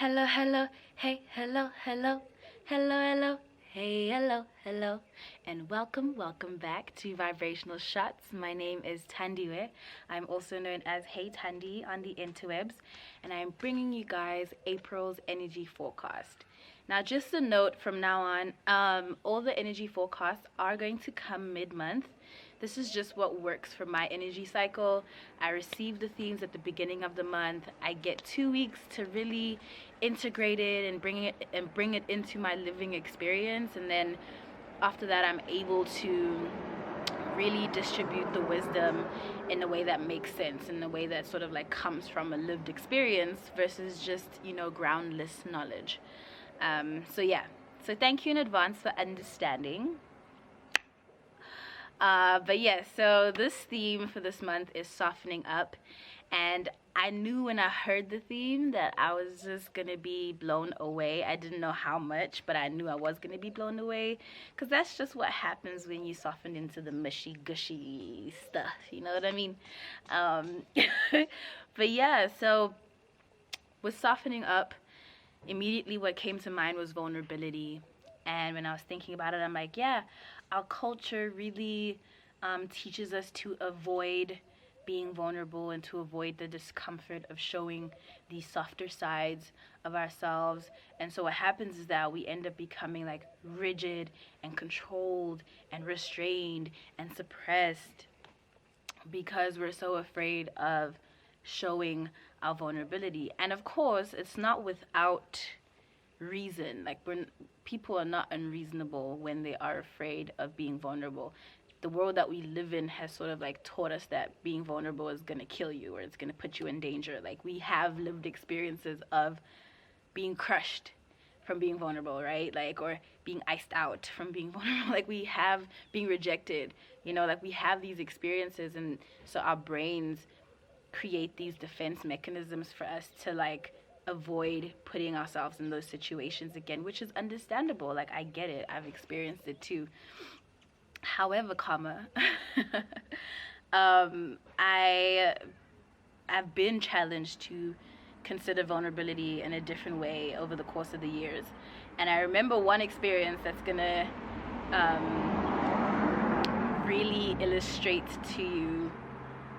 Hello, hello, hey, hello, hello, hello, hello, hey, hello, hello, and welcome back to Vibrational Shots. My name is Tandiwe. I'm also known as Hey Tandi on the interwebs, and I'm bringing you guys April's energy forecast. Now, just a note from now on, all the energy forecasts are going to come mid-month. This is just what works for my energy cycle. I receive the themes at the beginning of the month. I get 2 weeks to really integrate it and bring it into my living experience, and then after that I'm able to really distribute the wisdom in a way that makes sense, in a way that sort of like comes from a lived experience versus just, groundless knowledge. So yeah, so thank you in advance for understanding. But yeah, so this theme for this month is softening up, and I knew when I heard the theme that I was just gonna be blown away. I didn't know how much, but I knew I was gonna be blown away, because that's just what happens when you soften into the mushy gushy stuff, you know what I mean? But yeah, so with softening up, immediately what came to mind was vulnerability. And when I was thinking about it, I'm like, yeah, our culture really teaches us to avoid being vulnerable and to avoid the discomfort of showing these softer sides of ourselves. And so what happens is that we end up becoming like rigid and controlled and restrained and suppressed because we're so afraid of showing our vulnerability. And of course, it's not without reason. Like, people are not unreasonable when they are afraid of being vulnerable. The world that we live in has sort of like taught us that being vulnerable is going to kill you, or it's going to put you in danger. Like, we have lived experiences of being crushed from being vulnerable, right? Like, or being iced out from being vulnerable. Like, we have being rejected, like we have these experiences. And so our brains create these defense mechanisms for us to like avoid putting ourselves in those situations again, which is understandable. Like, I get it, I've experienced it too. However, I've been challenged to consider vulnerability in a different way over the course of the years. And I remember one experience that's gonna really illustrate to you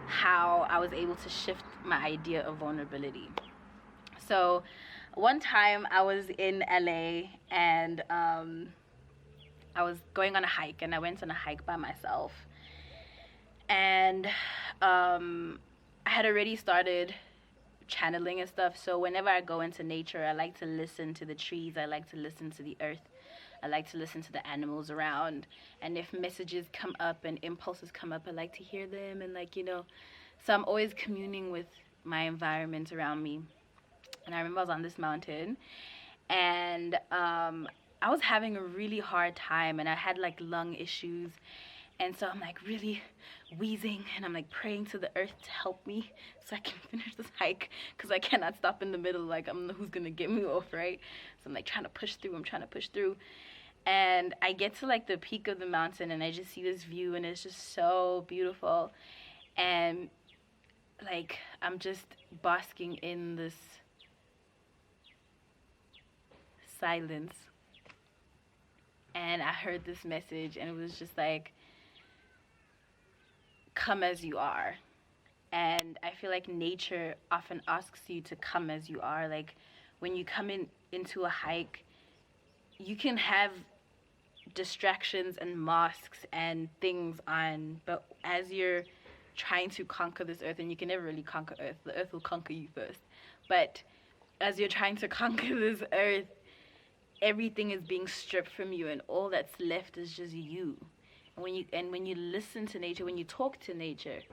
how I was able to shift my idea of vulnerability. So one time I was in LA, and I was going on a hike, and I went on a hike by myself. And I had already started channeling and stuff. So whenever I go into nature, I like to listen to the trees. I like to listen to the earth. I like to listen to the animals around. And if messages come up and impulses come up, I like to hear them. And so I'm always communing with my environment around me. And I remember I was on this mountain, and I was having a really hard time, and I had like lung issues. And so I'm like really wheezing, and I'm like praying to the earth to help me so I can finish this hike, because I cannot stop in the middle. Like, who's gonna get me off, right? So I'm like trying to push through. And I get to like the peak of the mountain, and I just see this view, and it's just so beautiful. And like, I'm just basking in this silence. And I heard this message, and it was just like, come as you are. And I feel like nature often asks you to come as you are. Like, when you come into a hike, you can have distractions and masks and things on, but as you're trying to conquer this earth, and you can never really conquer earth, the earth will conquer you first. But as you're trying to conquer this earth, everything is being stripped from you, and all that's left is just you. And when you listen to nature, when you talk to nature,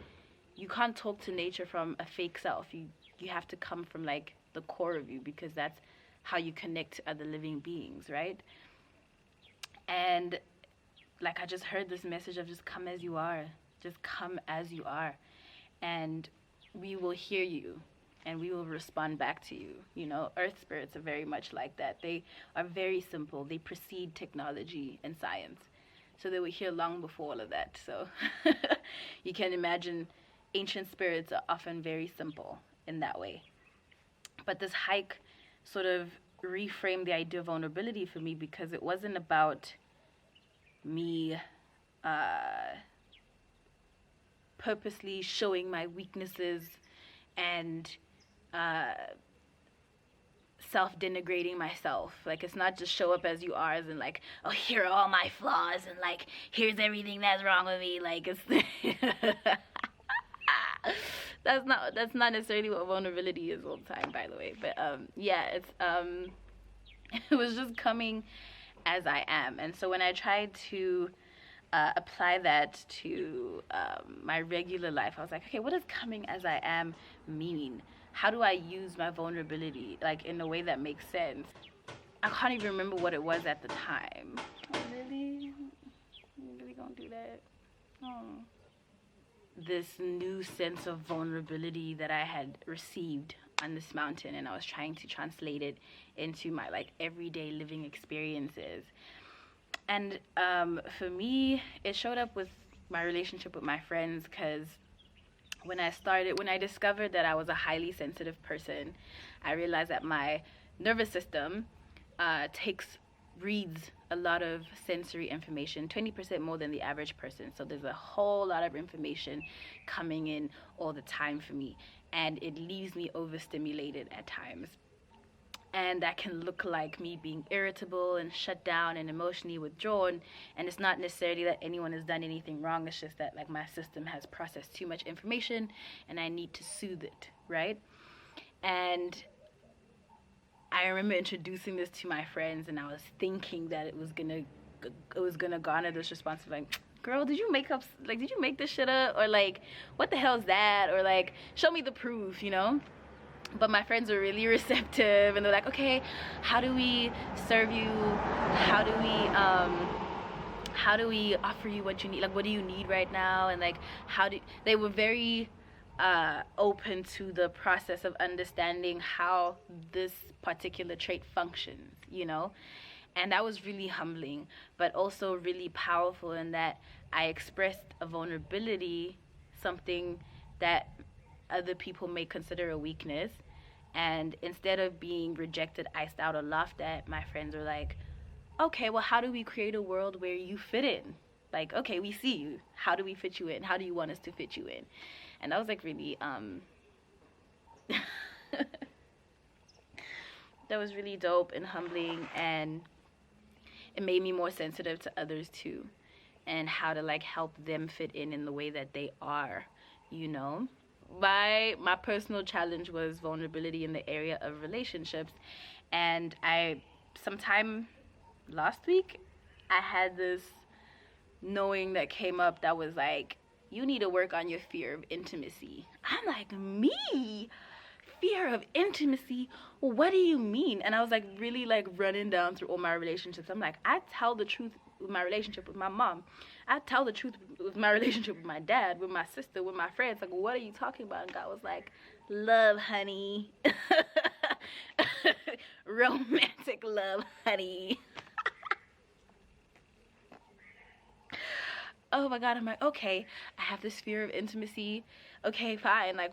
you can't talk to nature from a fake self. You have to come from like the core of you, because that's how you connect to other living beings, right? And like, I just heard this message of just come as you are. Just come as you are. And we will hear you, and we will respond back to you. Earth spirits are very much like that. They are very simple. They precede technology and science. So they were here long before all of that. So you can imagine ancient spirits are often very simple in that way. But this hike sort of reframe the idea of vulnerability for me, because it wasn't about me purposely showing my weaknesses and self-denigrating myself. Like, it's not just show up as you are, as in like, oh, here are all my flaws, and like, here's everything that's wrong with me. Like, it's that's not necessarily what vulnerability is all the time, by the way. But yeah, it's it was just coming as I am. And so when I tried to apply that to my regular life, I was like, okay, what does coming as I am mean? How do I use my vulnerability, like, in a way that makes sense? I can't even remember what it was at the time. Oh, really? You really gonna do that? Oh. This new sense of vulnerability that I had received on this mountain, and I was trying to translate it into my, like, everyday living experiences. And for me, it showed up with my relationship with my friends, because when I discovered that I was a highly sensitive person, I realized that my nervous system reads a lot of sensory information, 20% more than the average person. So there's a whole lot of information coming in all the time for me, and it leaves me overstimulated at times. And that can look like me being irritable and shut down and emotionally withdrawn. And it's not necessarily that anyone has done anything wrong. It's just that, like, my system has processed too much information and I need to soothe it, right? And I remember introducing this to my friends, and I was thinking that it was gonna garner this response of like, girl, did you make this shit up? Or like, what the hell is that? Or like, show me the proof, you know? But my friends were really receptive, and they're like, okay, how do we serve you? How do we offer you what you need? Like, what do you need right now? And like, they were very open to the process of understanding how this particular trait functions, you know? And that was really humbling, but also really powerful, in that I expressed a vulnerability, something that other people may consider a weakness, and instead of being rejected, iced out, or laughed at, my friends were like, okay, well, how do we create a world where you fit in? Like, okay, we see you, how do we fit you in? How do you want us to fit you in? And that was like really that was really dope and humbling, and it made me more sensitive to others too, and how to like help them fit in the way that they are, you know? My personal challenge was vulnerability in the area of relationships. And sometime last week, I had this knowing that came up that was like, you need to work on your fear of intimacy. I'm like, me? Fear of intimacy? What do you mean? And I was like really like running down through all my relationships. I'm like, I tell the truth with my relationship with my mom. I tell the truth with my relationship with my dad, with my sister, with my friends. Like, what are you talking about? And God was like, love, honey. Romantic love, honey. Oh my God, I'm like, okay, I have this fear of intimacy. Okay, fine. Like,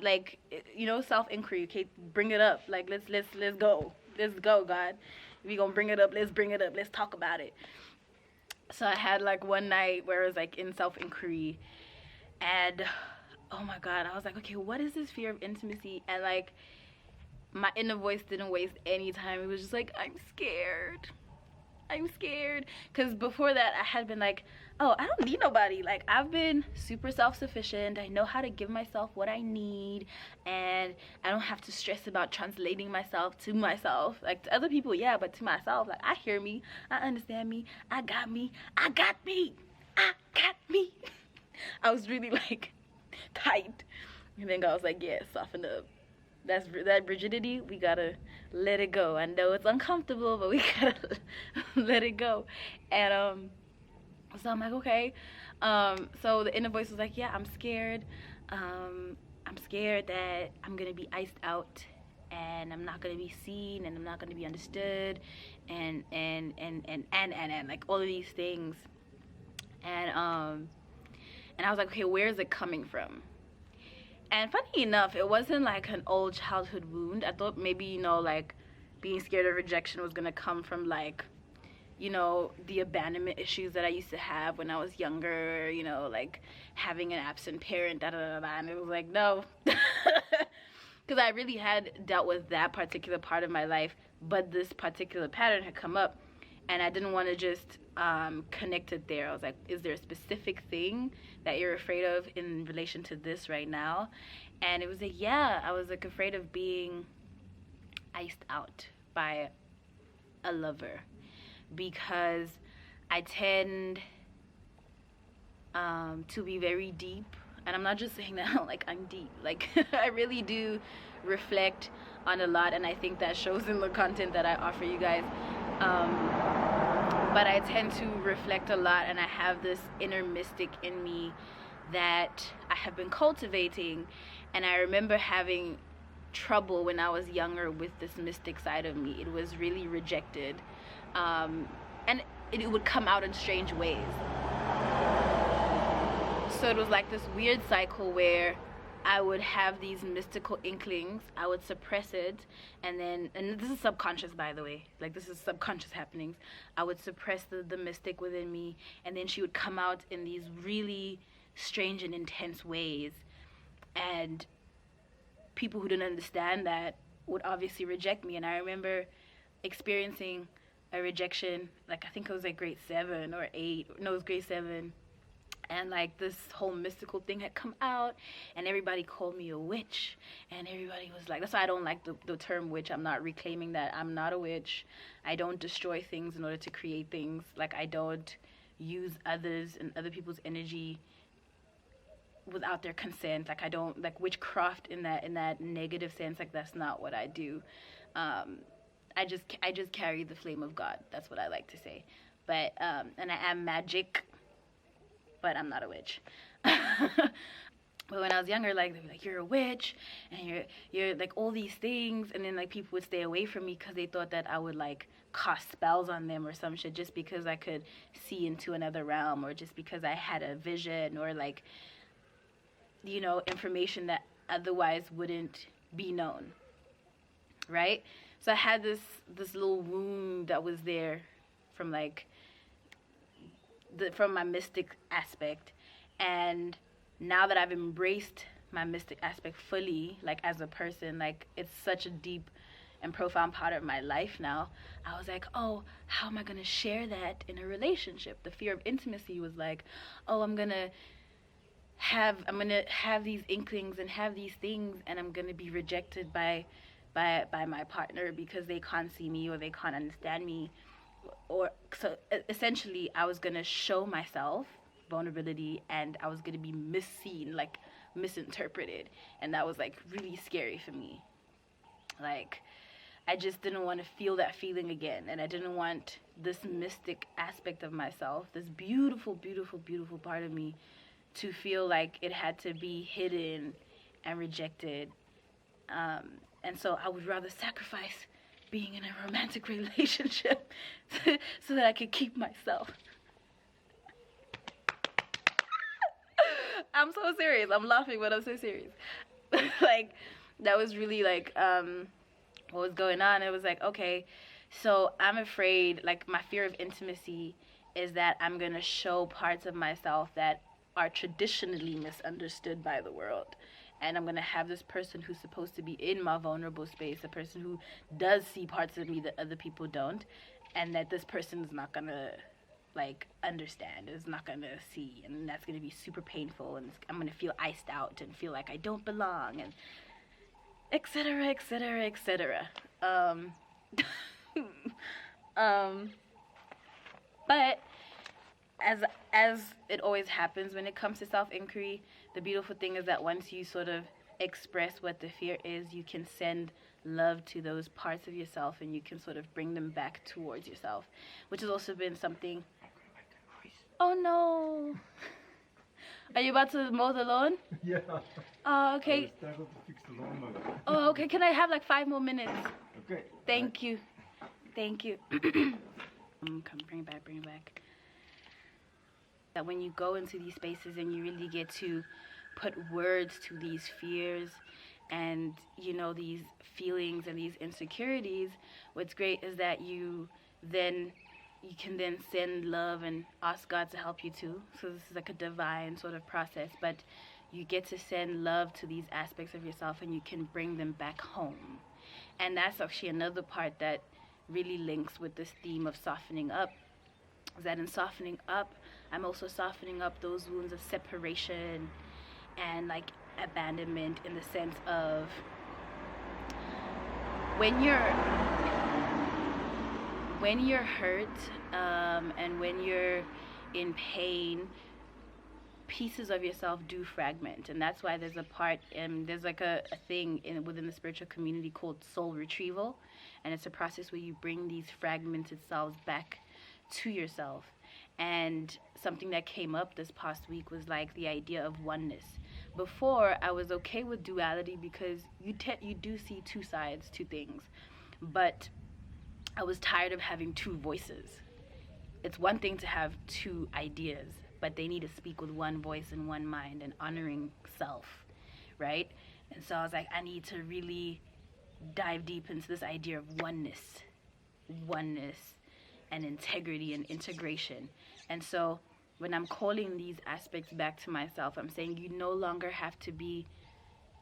like, you know, self-inquiry. Okay, bring it up. Like, let's go. Let's go, God. We gonna bring it up. Let's bring it up. Let's talk about it. So I had like one night where I was like in self-inquiry, and oh my God, I was like, okay, what is this fear of intimacy? And like, my inner voice didn't waste any time. It was just like, I'm scared. Because before that, I had been like, oh, I don't need nobody. Like, I've been super self-sufficient. I know how to give myself what I need, and I don't have to stress about translating myself to myself. Like, to other people, yeah, but to myself, like, I hear me, I understand me, I got me. I was really like tight, and then God was like, yeah, soften up. That rigidity, we gotta let it go. I know it's uncomfortable, but we gotta let it go. And so I'm like, okay. So the inner voice was like, yeah, I'm scared. I'm scared that I'm gonna be iced out, and I'm not gonna be seen, and I'm not gonna be understood, and like all of these things. And I was like, okay, where is it coming from? And funny enough, it wasn't like an old childhood wound. I thought maybe, you know, like being scared of rejection was gonna come from like, you know, the abandonment issues that I used to have when I was younger, you know, like having an absent parent, da da da da. And it was like, no. Because I really had dealt with that particular part of my life, but this particular pattern had come up, and I didn't want to just connect it there. I was like, is there a specific thing that you're afraid of in relation to this right now? And it was like, yeah, I was like afraid of being iced out by a lover, because I tend to be very deep. And I'm not just saying that like I'm deep, like I really do reflect on a lot, and I think that shows in the content that I offer you guys. But I tend to reflect a lot, and I have this inner mystic in me that I have been cultivating. And I remember having trouble when I was younger with this mystic side of me. It was really rejected, and it would come out in strange ways. So it was like this weird cycle where I would have these mystical inklings, I would suppress it, and this is subconscious, by the way, like this is subconscious happenings. I would suppress the mystic within me, and then she would come out in these really strange and intense ways, and people who didn't understand that would obviously reject me. And I remember experiencing a rejection, like I think it was like grade 7 or 8, no, it was grade 7. And like this whole mystical thing had come out, and everybody called me a witch, and everybody was like, that's why I don't like the term witch. I'm not reclaiming that. I'm not a witch. I don't destroy things in order to create things. Like I don't use others and other people's energy without their consent. Like I don't like witchcraft in that negative sense. Like that's not what I do. I just carry the flame of God. That's what I like to say. But and I am magic, but I'm not a witch. But when I was younger, like they'd be like, you're a witch, and you're like all these things, and then like people would stay away from me because they thought that I would like cast spells on them or some shit, just because I could see into another realm, or just because I had a vision, or like, you know, information that otherwise wouldn't be known, right? So I had this little wound that was there from like from my mystic aspect. And now that I've embraced my mystic aspect fully, like as a person, like it's such a deep and profound part of my life now, I was like, oh, how am I gonna share that in a relationship? The fear of intimacy was like, oh, I'm gonna have these inklings and have these things, and I'm gonna be rejected by my partner because they can't see me or they can't understand me. Or so essentially I was gonna show myself vulnerability, and I was gonna be misseen, like misinterpreted, and that was like really scary for me. Like I just didn't want to feel that feeling again, and I didn't want this mystic aspect of myself, this beautiful, beautiful, beautiful part of me, to feel like it had to be hidden and rejected. And so I would rather sacrifice being in a romantic relationship so that I could keep myself. I'm so serious. I'm laughing, but I'm so serious. Like, that was really like what was going on. It was like, okay, so I'm afraid, like my fear of intimacy is that I'm going to show parts of myself that are traditionally misunderstood by the world. And I'm going to have this person who's supposed to be in my vulnerable space, a person who does see parts of me that other people don't, and that this person is not going to, like, understand, is not going to see, and that's going to be super painful, and I'm going to feel iced out and feel like I don't belong, and etc., etc., etc. But as it always happens when it comes to self-inquiry, the beautiful thing is that once you sort of express what the fear is, you can send love to those parts of yourself, and you can sort of bring them back towards yourself, which has also been something. Oh no. Are you about to mow the lawn? Yeah. Oh, okay. I started to fix the lawnmower. Oh, okay. Can I have like 5 more minutes? Okay. Thank you. Thank you. Come, bring it back. That when you go into these spaces and you really get to put words to these fears and, you know, these feelings and these insecurities, what's great is that you can then send love and ask God to help you too. So this is like a divine sort of process, but you get to send love to these aspects of yourself and you can bring them back home. And that's actually another part that really links with this theme of softening up, is that in softening up, I'm also softening up those wounds of separation and like abandonment, in the sense of when you're hurt and when you're in pain, pieces of yourself do fragment. And that's why there's a part, there's like a thing within the spiritual community called soul retrieval, and it's a process where you bring these fragmented selves back to yourself. And something that came up this past week was like the idea of oneness. Before, I was okay with duality because you do see two sides to things, but I was tired of having two voices. It's one thing to have two ideas, but they need to speak with one voice and one mind, and honoring self, right? And so I was like, I need to really dive deep into this idea of oneness and integrity and integration. And so when I'm calling these aspects back to myself, I'm saying you no longer have to be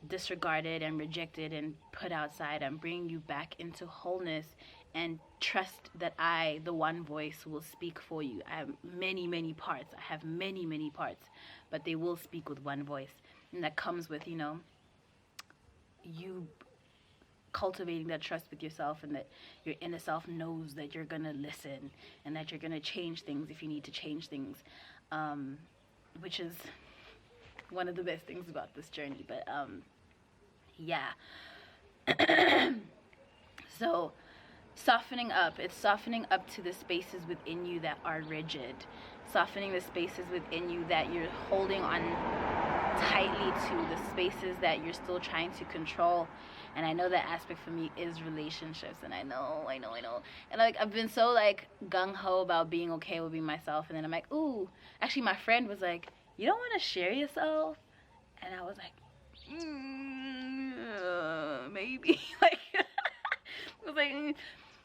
disregarded and rejected and put outside. I'm bringing you back into wholeness, and trust that I, the one voice, will speak for you. I have many parts. I have many parts, but they will speak with one voice. And that comes with, you know, you cultivating that trust with yourself, and that your inner self knows that you're going to listen and that you're going to change things if you need to change things, which is one of the best things about this journey. But yeah. So softening up, it's softening up to the spaces within you that are rigid, softening the spaces within you that you're holding on tightly to, the spaces that you're still trying to control. And I know that aspect for me is relationships, and I know. And like, I've been so like gung-ho about being okay with being myself, and then I'm like, ooh, actually my friend was like, you don't want to share yourself? And I was like, maybe. Like, I was like,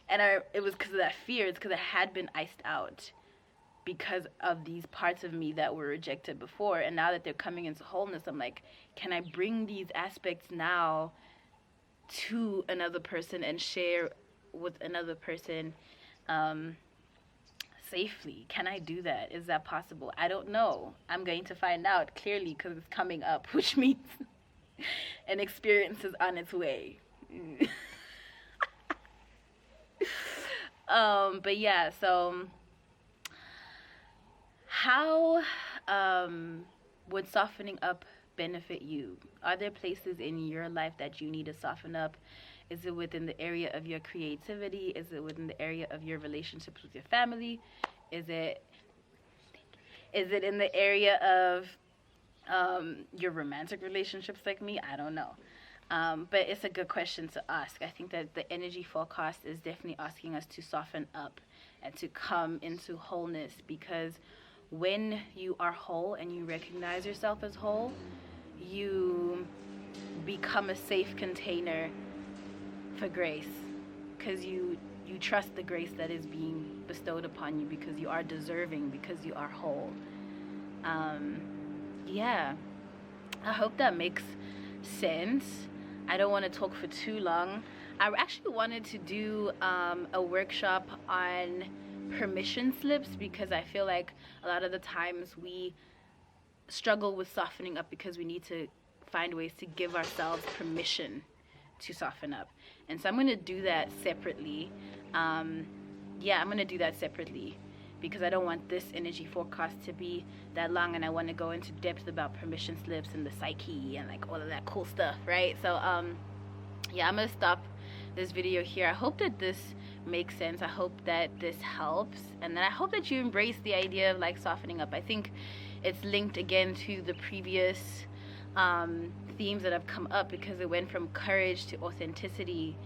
and it was because of that fear. It's because I had been iced out because of these parts of me that were rejected before. And now that they're coming into wholeness, I'm like, can I bring these aspects now to another person and share with another person safely? Can I do that? Is that possible? I don't know. I'm going to find out clearly because it's coming up, which means an experience is on its way. But yeah, so how would softening up benefit you? Are there places in your life that you need to soften up? Is it within the area of your creativity? Is it within the area of your relationships with your family? Is it in the area of your romantic relationships like me? I don't know. But it's a good question to ask. I think that the energy forecast is definitely asking us to soften up and to come into wholeness, because when you are whole and you recognize yourself as whole, you become a safe container for grace, because you trust the grace that is being bestowed upon you, because you are deserving, because you are whole. Yeah, I hope that makes sense. I don't want to talk for too long. I actually wanted to do a workshop on permission slips, because I feel like a lot of the times we struggle with softening up because we need to find ways to give ourselves permission to soften up. And so I'm going to do that separately. I'm going to do that separately, because I don't want this energy forecast to be that long, and I want to go into depth about permission slips and the psyche and like all of that cool stuff, right? So I'm going to stop this video here. I hope that this makes sense. I hope that this helps, and then I hope that you embrace the idea of like softening up. I think it's linked again to the previous themes that have come up, because it went from courage to authenticity,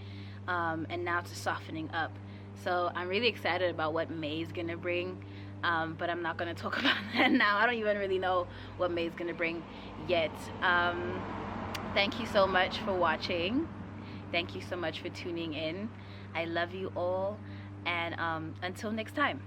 and now to softening up. So I'm really excited about what May is going to bring. But I'm not going to talk about that now. I don't even really know what May's going to bring yet. Thank you so much for watching. Thank you so much for tuning in. I love you all. And until next time.